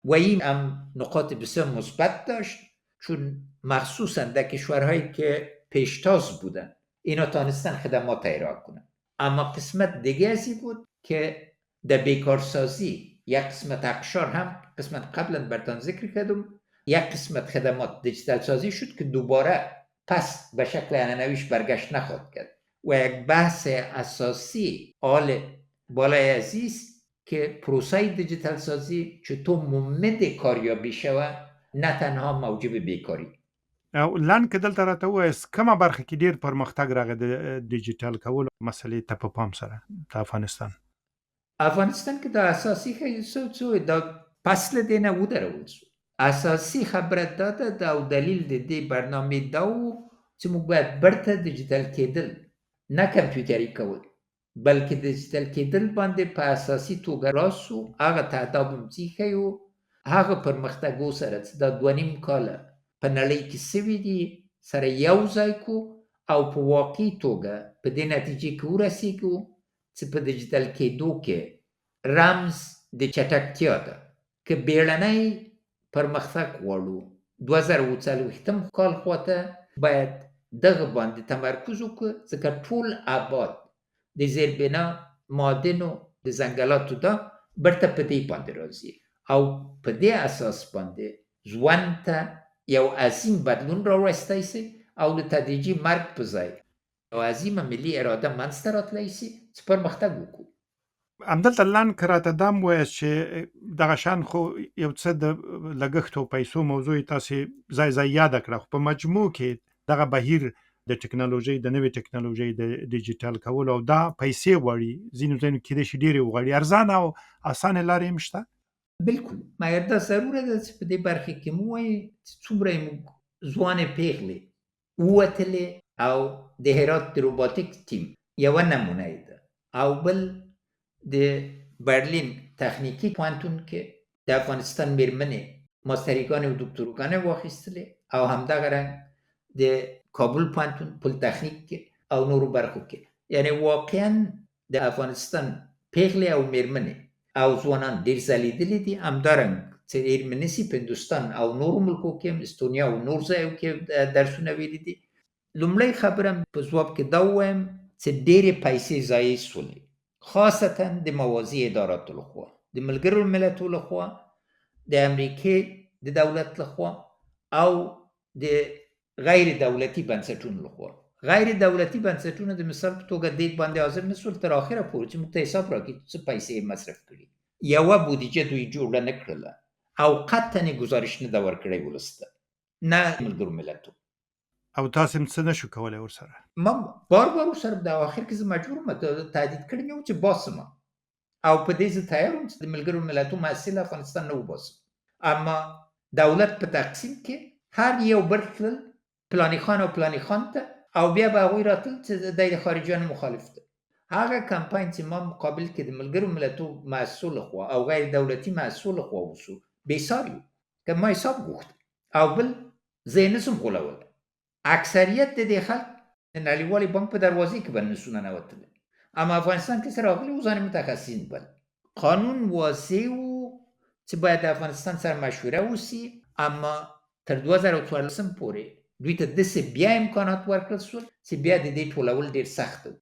Speaker 2: و این هم نقاط بسیار مثبت داشت، چون مخصوصا در کشورهایی که پیشتاز بودن اینا تانستن خدمات ارائه کنن. اما قسمت دیگه ازی بود که در بیکارسازی یک قسمت اقشار هم قسمت قبلا براتون ذکر کردم، یک قسمت خدمات دیجیتال سازی شد که دوباره پس به شکل عنعنویش برگشت نخواهد کرد و یک بحث اساسی حال بالای عزیز که پروسه دیجیتال سازی چطور ممد کاریابی شوه نه تنها موجب بیکاری.
Speaker 1: او لاند کې دلته راته وایست کومه برخه کې ډیر پرمختګ راغی د ډیجیټل کولو مسلې ته په پام سره د افغانستان
Speaker 2: که دا اساسی خیلی سو دا فصل دینه ودرول سو اساسی خبره داده دا او دلیل دی برنامه داو چې موږ باید برته دیجیتال کېدل نه کمپیوټري کول بلکې دیجیتال کېدل باندې په اساسي توګه راسو هغه تعداد مزیخیو هغه پرمختګو سره چې دا 2.5 کاله په نړۍ کې سوي دي سره یو ځای کو او په واقعي توګه په دې نتیجې کې ورسېږو چې په دیجیتال کېدو کې رمز د چټکتیا ده که بیړنی پرمختګ غواړو 2040 کال خواته باید دغه باندې تمرکز وکړو ځکه ټول آباد د زیربنا معادنو د ځنګلاتو دا برته په دې باندې راځي او په دې اساس باندې ژوند ته یو عظیم بدلون راوستی سي او د تدریجي مرګ په ځای یو عظیمه ملي اراده منځته راتلی سي چې پرمختګ وکړو.
Speaker 1: همدلته لاند که راته دا هم ووایاست چې دغه شان خو یو څه د لګښت او پیسو موضوع یې تاسې ځای یاده کړه خو په مجموع کې دغه بهیر د ټکنالوژۍ د نوې ټکنالوژۍ د ډیجیټل کولو او دا پیسې غواړي ځینو ځایونو کې کیدای شي ډېرې وغواړي ارزانه او اسانه لارې هم شته
Speaker 2: بالکل مګر دا ضروره ده چې په دې برخه کې مو وایي چې څومره موږ ځوانې پیغلې ووتلې او د هرات د روباتیک ټیم یوه نمونه ده او بل د برلین تخنیکی پوهنتون کې د افغانستان میرمنې ماستریګانې او دکتورګانې واخیستلې او همدغه رنګ د کابل پوهنتون پلیتخنیک کې او نورو برخو کې یعنی واقعا د افغانستان پیغلې او میرمنې او ځوانان ډېر ځلیدلي دي همدارنګ چې میرمنې سي په هندوستان او نورو ملکو کې هم استونیا او نور ځایو کې درسونه ویلي دي. لومړی خبره په ځواب کې دا ووایم چې ډېرې پیسې ضایع سولې خاصتا د موازي اداراتو لخوا د ملګرو ملتونو لخوا د امریکې د دولت لخوا او د غیر دولتي بنسټونو لخوا. غیر دولتي بنسټونه د مثال په توګه دې باندې حاضر نشول تر اخره پورې چې موږ ته حساب راکړي څه پیسې مصرف کړي یوه بودیجه دوی جوړه نه کړله او قطعا ګزارش نه ده ورکړی ولسته نه ملګرو ملتو
Speaker 1: او تاسو هم څه نشو کولی ورسره
Speaker 2: ما بار ورسره د اخر کې زه مجبور م تهدید کړی مې و چې باسم او په دې زه تیار وم چې د ملګرو ملتو محصل افغانستان نه وباسم اما دولت په تقسیم کې هر یو برخل پلانی خان او پلانی خان ته او بیا به هغوی راتل چې د خارجیانو مخالف ده. هغه کمپاین چې ما مقابل کې د ملګرو ملتو محصول لخوا او غیر دولتي محصول لخوا وسو بېسار یو که ما حساب غوښت او بل زه یې نسم غولول اکثریت د دې خلک د نړیوالې بانک په دروازې کې به نسو ننوتلی اما افغانستان کې چې راغلي و ځان متخصصین بل قانون واضح و چې باید د افغانستان سره مشوره وسي اما تر 2014 پورې دوی ته داسې بیا امکانات ورکړل شول چې بیا د دې ټولول ډېر سخت و.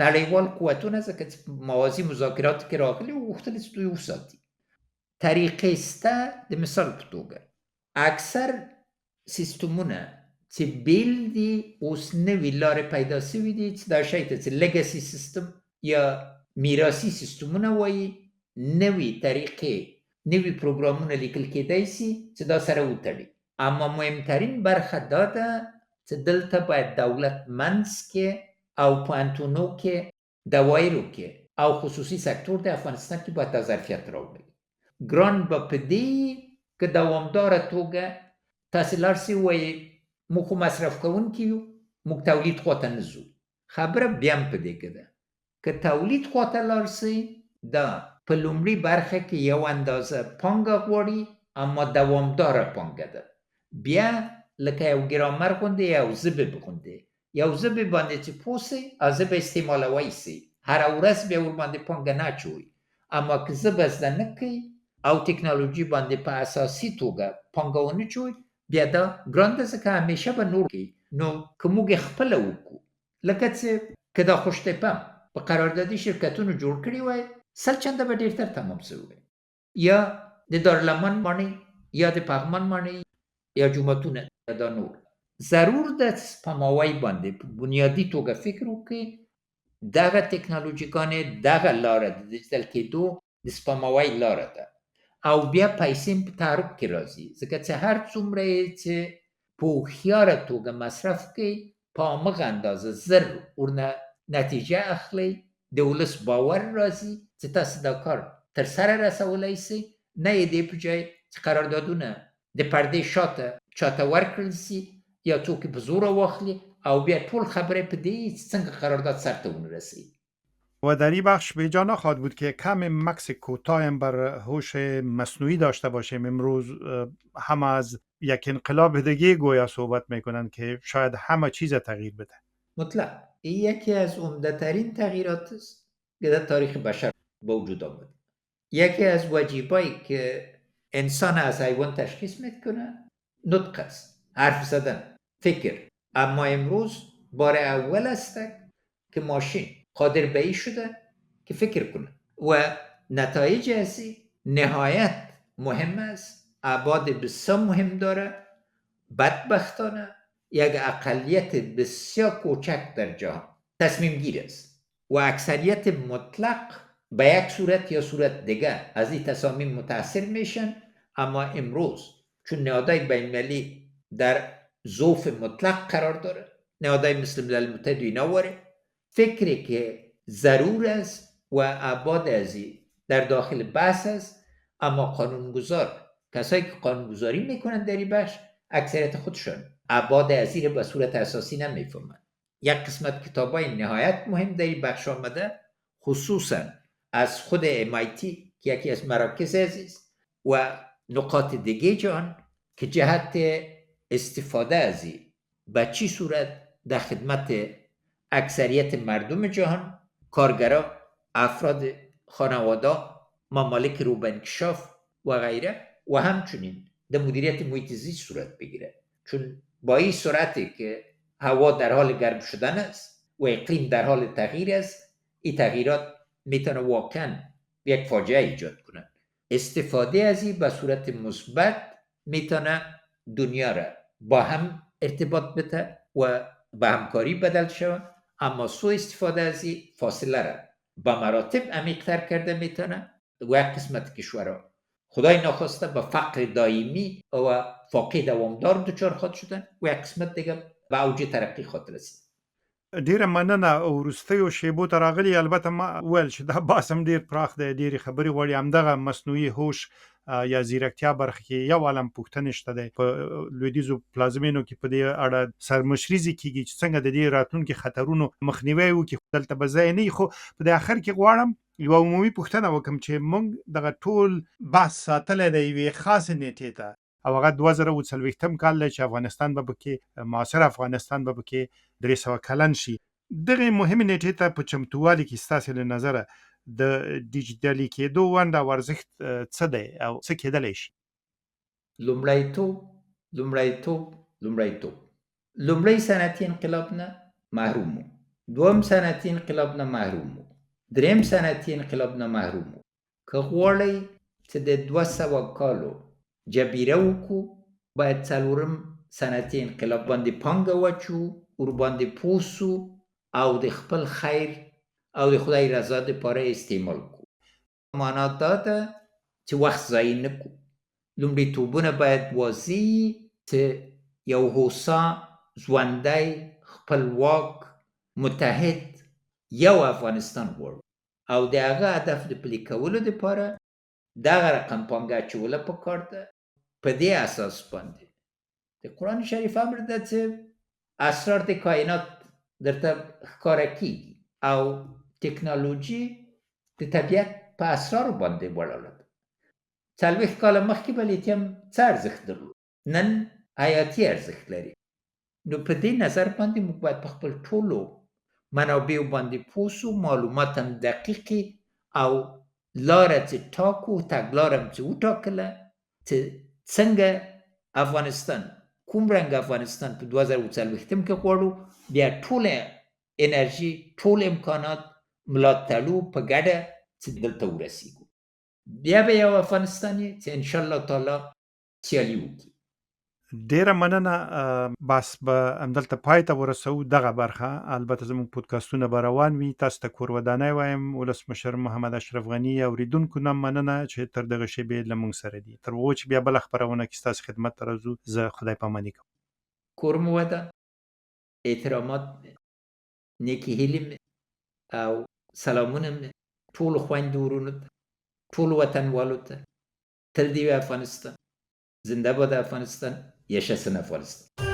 Speaker 2: نړیوال قوتونه ځکه چې موازي مذاکراتو کې راغلي و غوښتل چې دوی وساتي. طریقې سته د مثال په توګه اکثر سیستمونه چې بیل دي اوس نوې لارې پیدا سوي دي چې دا شی ته چې لګسي سیستم یا میراثي سیستمونه وایي نوې طریقې نوې پروګرامونه لیکل کېدای شي چې دا سره وتړي اما مهمترین برخه دا ده چې دلته باید دولت منځ کې او پوهنتونو کې دوایرو کې او خصوصي سکتور د افغانستان کې باید دا ظرفیت راوړي. ګران به په دې که دوامداره توګه تاسې لاړ سئ ووایئ موږ خو مصرف کوونکي یو موږ تولید خواته نه ځو. خبره بیا هم په دې کې ده که تولید خواته لاړ سئ دا په لومړي برخه کې یو اندازه پانګه غواړي اما دوامداره پانګه ده. بیا لکه یو ګرامر غوندې یو ژبې غوندې یو ژبې باندې چې پوه سئ او ژبه استعمالوی سئ هره ورځ بیا ورباندې پانګه نه اچوئ اما که ژبه زده نه کوئ او ټکنالوژي باندې په اساسي توګه پانګه ونه اچوئ بیا دا ګران ده ځکه همیشه به نور کوي. نو که موږ خپله وکړو لکه چې که دا خوشتپه په قراردادي شرکتونو جوړ کړي وای 100 چنده به ډېرتر تمام شوی وای یا د دارالامان ماڼۍ یا د پغمان ماڼۍ یا جوماتونه دا نور ضرور د سپماوی باندې په بنیادي توګه فکر وکړي دغه ټکنالوژیګانې دغه لاره د ډیجیټل کېدو د سپماوی لاره ده او بیا پیسې په تعرف کې راځي ځکه چې هر څومره یې چې په هوښیاره توګه مصرف کړي په همغه اندازه زر ورنه نتیجه اخلي د ولس باور راځي چې تاسو دا کار تر سره رسولی سئ نه یې دې په ځای چې قراردادونه د پردې شاته چاته ورکړل سي یا څوک په زوره واخلي او بیا ټول خبره په دې چې څنګه قرارداد سرته ونرسي.
Speaker 1: و در این بخش به جا نخواهد بود که کم مکس کوتاه بر هوش مصنوعی داشته باشیم. امروز هم از یک انقلاب دیگه گویا صحبت میکنن که شاید همه چیز تغییر بده.
Speaker 2: مطلق این یکی از عمده‌ترین تغییرات است که در تاریخ بشر به وجود آمده. یکی از واجبایی که انسان از حیوان تشخیص میکنه نطق است، حرف زدن، فکر. اما امروز بار اول است که ماشین قادر به این شده که فکر کنه و نتایج ازی نهایت مهم است. ابعاد بسیار مهم داره. بدبختانه یک اقلیت بسیار کوچک در جهان تصمیم گیر است و اکثریت مطلق به یک صورت یا صورت دیگه از این تصامیم متاثر میشن. اما امروز چون نهادهای بین‌المللی در ظروف مطلق قرار داره، نهادهای مثل ملل متحد و اینا وره، فکری که ضرور است و ابعاد ازی در داخل بحث است. اما قانونگذار، کسایی که قانونگذاری میکنن در این بخش، اکثریت خودشون ابعاد ازی رو به صورت اساسی نمیفهمن. یک قسمت کتابای نهایت مهم در این بخش آمده، خصوصا از خود MIT که یکی از مراکز است و نقاط دیگه جهان که جهت استفاده ازی به چی صورت در خدمت اکثریت مردم جهان، کارگرا، افراد خانواده، ممالک رو به انکشاف و غیره و همچنین در مدیریت محیط زیست صورت بگیره. چون با این سرعتی که هوا در حال گرم شدن است و اقلیم در حال تغییر است، این تغییرات میتونه واقعا یک فاجعه ایجاد کنه. استفاده از این به صورت مثبت میتونه دنیا را با هم ارتباط بده و به همکاری بدل شود. اما سوء استفاده از این فاصله را به مراتب عمیق‌تر کرده میتونه و یک قسمت کشورها خدای ناخواسته به فقر دائمی و فاقه دوامدار دچار خواهد شدن و یک قسمت دیگه به اوج ترقی خواهد رسید.
Speaker 1: ډیره مننه. وروستیو شیبو ته راغلي. البته ما ویل چې دا بحث هم ډیر پراخ دی، ډیرې خبرې غواړي. همدغه مصنوعي هوش یا زیرکتیا برخه کې یو عالم پوښتنې شته دی. په لویدیځو پلازمینو کې په دې اړه سرمشریزي کیږي چې څنګه د دې راتلونکي خطرونو مخنیوی وکړي. دلته به ځای نه خو په اخر کې غواړم یو عمومي پوښتنه وکم چې موږ دغه ټول بحث ساتلی دی یوې خاصې نیټې ته او هغه 2040 کال دی چې افغانستان به پکې معاصر افغانستان به پکې 300 کلن شي. دغه مهمه نیټې ته په چمتووالي کې ستاسو له نظره د ډیجیټالي کېدو ونډه او ارزښت څه دی او څه کېدلی شي؟
Speaker 2: لومړی صنعتي انقلاب نه محروم و. دوم صنعتي انقلاب نه محروم و. دریم صنعتي انقلاب نه محروم و. که غواړئ چې د 200 کالو جبیره وکړو، باید څلورم صنعتي انقلاب باندې پانګه واچو، ور باندې پوه سو او د خپل خیر او د خدای رضا دپاره استعمال کړو. معنا دا ده چې وخت ضایع نه کړو. لومړیتوبونه باید واضح چې یو هوسا، ژوندی، خپلواک، متحد یو افغانستان غواړو او د هغه هدف د پلي کولو دپاره دغه رقم پانګه اچوله پکار ده. په دې اساس باندې د قرآن شریف امر ده چې اسرار د کائنات درته ښکاره کیږي او ټکنالوژي د طبیعت په اسرارو باندې ولاړه ده. 40 کاله مخکې به لیتیم څه ارزښت درلود؟ نن حیاتي ارزښت لري. نو په دې نظر باندې موږ باید په خپل ټولو منابعو باندې پوه سو، معلومات هم دقیقې او لاره چې ټاکو، تګلاره هم چې وټاکله چې څنګه افغانستان، کوم رنګ افغانستان په 2040 کې غواړو، بیا ټوله انرژي، ټول امکانات ملا تړو په ګډه چې دلته ورسیږو. بیا به یو افغانستان چې انشاءالله تعالی سیالي وکړي.
Speaker 1: ډیره مننه. بس به همدلته پای ته ورسو دغه برخه. البته زموږ پودکاسټونه به روان وي. تاسو ته کور ودانۍ وایم. ولسمشر محمد اشرف غني اوریدونکو نه مننه چې تر دغه شیبې له موږ سره دي. تر هغو چې بیا بله خپرونه کې ستاسو خدمت ته راځو، زه خدای پاماني کوم.
Speaker 2: کور مو ودان، احترامات مې، نیکې هیلې مې او سلامونه مې ټولو خویندو ورونو ته، ټولو وطنوالو ته. تل دې وي افغانستان. زنده باد افغانستان. یشسن افغانستان.